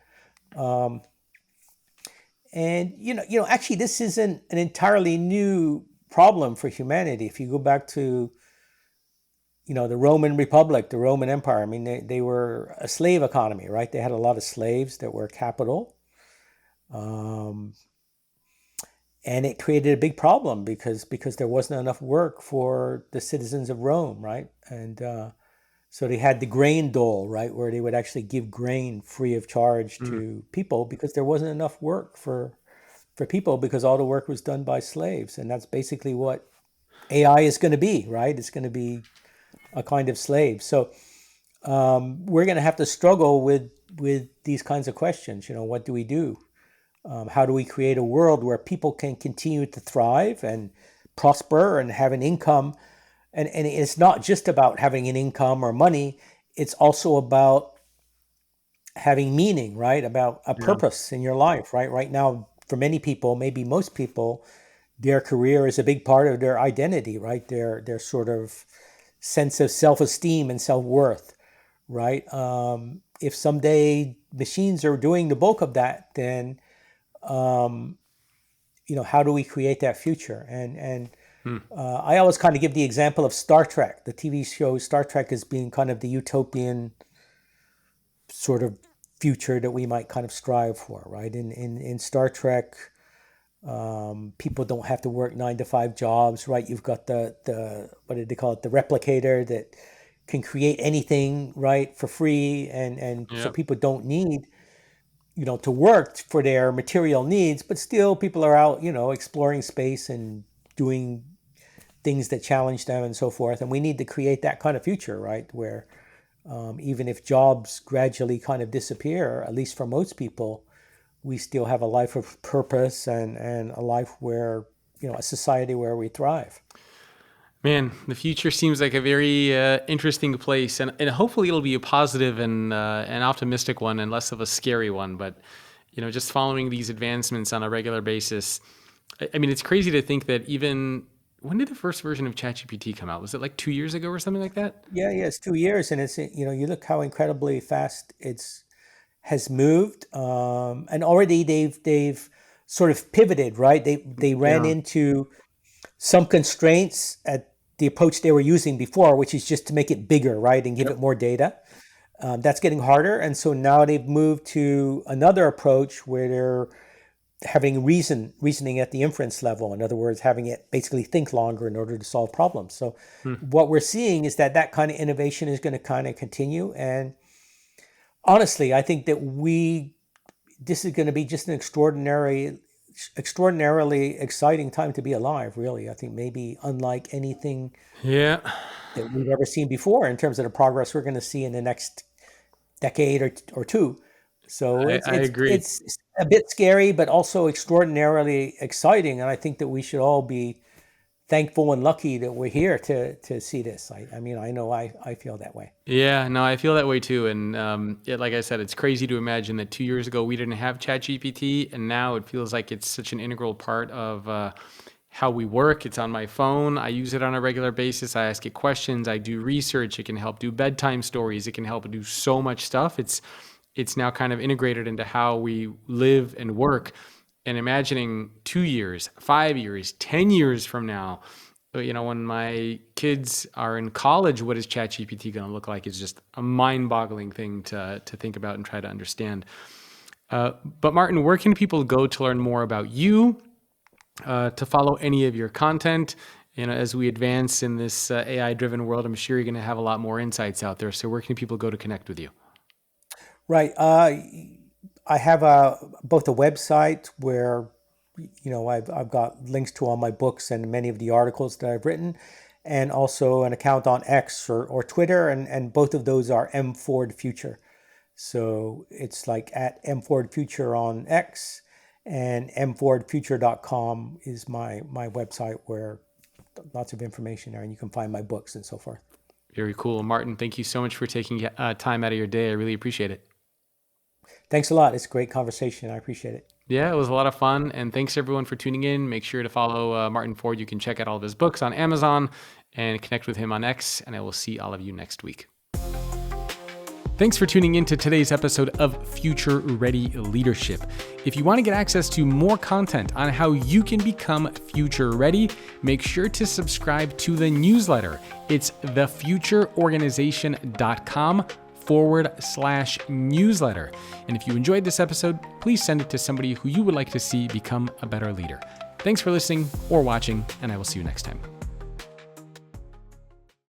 And actually, this isn't an entirely new problem for humanity. If you go back to the Roman Republic, the Roman Empire, I mean, they were a slave economy, right? They had a lot of slaves that were capital. Um, and it created a big problem because there wasn't enough work for the citizens of Rome, right? And so they had the grain dole, right, where they would actually give grain free of charge
Mm.
to people because there wasn't enough work for people because all the work was done by slaves. And that's basically what AI is going to be, right? It's going to be a kind of slave. So we're going to have to struggle with these kinds of questions. What do we do? How do we create a world where people can continue to thrive and prosper and have an income? And it's not just about having an income or money. It's also about having meaning, right? About a
Yeah.
purpose in your life, right? Right now, for many people, maybe most people, their career is a big part of their identity, right? Their sort of sense of self-esteem and self-worth, right? If someday machines are doing the bulk of that, then how do we create that future? And
Hmm.
I always kind of give the example of Star Trek, the TV show Star Trek, as being kind of the utopian sort of future that we might kind of strive for, right? In Star Trek, People don't have to work 9 to 5 jobs, right? You've got the what did they call it? The replicator that can create anything, right, for free, and so
Yep.
people don't need, to work for their material needs, but still people are out, exploring space and doing things that challenge them and so forth. And we need to create that kind of future, right, where even if jobs gradually kind of disappear, at least for most people, we still have a life of purpose and a life where, a society where we thrive.
Man, the future seems like a very interesting place, and hopefully it'll be a positive and an optimistic one, and less of a scary one. But just following these advancements on a regular basis, I mean, it's crazy to think that even when did the first version of ChatGPT come out? Was it like 2 years ago or something like that?
Yeah, it's 2 years, and it's, you look how incredibly fast it's has moved, and already they've sort of pivoted, right? They ran
Yeah.
into some constraints at the approach they were using before, which is just to make it bigger, right, and give it
Yep.
more data. That's getting harder, and so now they've moved to another approach where they're having reasoning at the inference level. In other words, having it basically think longer in order to solve problems. So
Hmm.
what we're seeing is that kind of innovation is going to kind of continue. And honestly, I think that this is going to be just an extraordinarily exciting time to be alive, really. I think maybe unlike anything
Yeah,
that we've ever seen before in terms of the progress we're going to see in the next decade or two. So
I,
it's
I
it's
agree.
it's a bit scary, but also extraordinarily exciting. And I think that we should all be thankful and lucky that we're here to see this. I mean, I know I feel that way.
Yeah, no, I feel that way too. And like I said, it's crazy to imagine that 2 years ago we didn't have ChatGPT, and now it feels like it's such an integral part of how we work. It's on my phone. I use it on a regular basis. I ask it questions. I do research. It can help do bedtime stories. It can help do so much stuff. It's now kind of integrated into how we live and work. And imagining 2 years, 5 years, 10 years from now, when my kids are in college, what is ChatGPT going to look like is just a mind-boggling thing to think about and try to understand. But Martin, where can people go to learn more about you, to follow any of your content? As we advance in this AI-driven world, I'm sure you're going to have a lot more insights out there. So where can people go to connect with you?
Right. I have both a website where I've got links to all my books and many of the articles that I've written, and also an account on X or Twitter, and both of those are M Ford Future. So it's like at M Ford Future on X, and mfordfuture.com is my website where lots of information there, and you can find my books and so forth.
Very cool. Martin, thank you so much for taking time out of your day. I really appreciate it.
Thanks a lot. It's a great conversation. I appreciate it.
Yeah, it was a lot of fun. And thanks everyone for tuning in. Make sure to follow Martin Ford. You can check out all of his books on Amazon and connect with him on X. And I will see all of you next week. Thanks for tuning in to today's episode of Future Ready Leadership. If you want to get access to more content on how you can become future ready, make sure to subscribe to the newsletter. It's thefutureorganization.com/newsletter. And if you enjoyed this episode, please send it to somebody who you would like to see become a better leader. Thanks for listening or watching, and I will see you next time.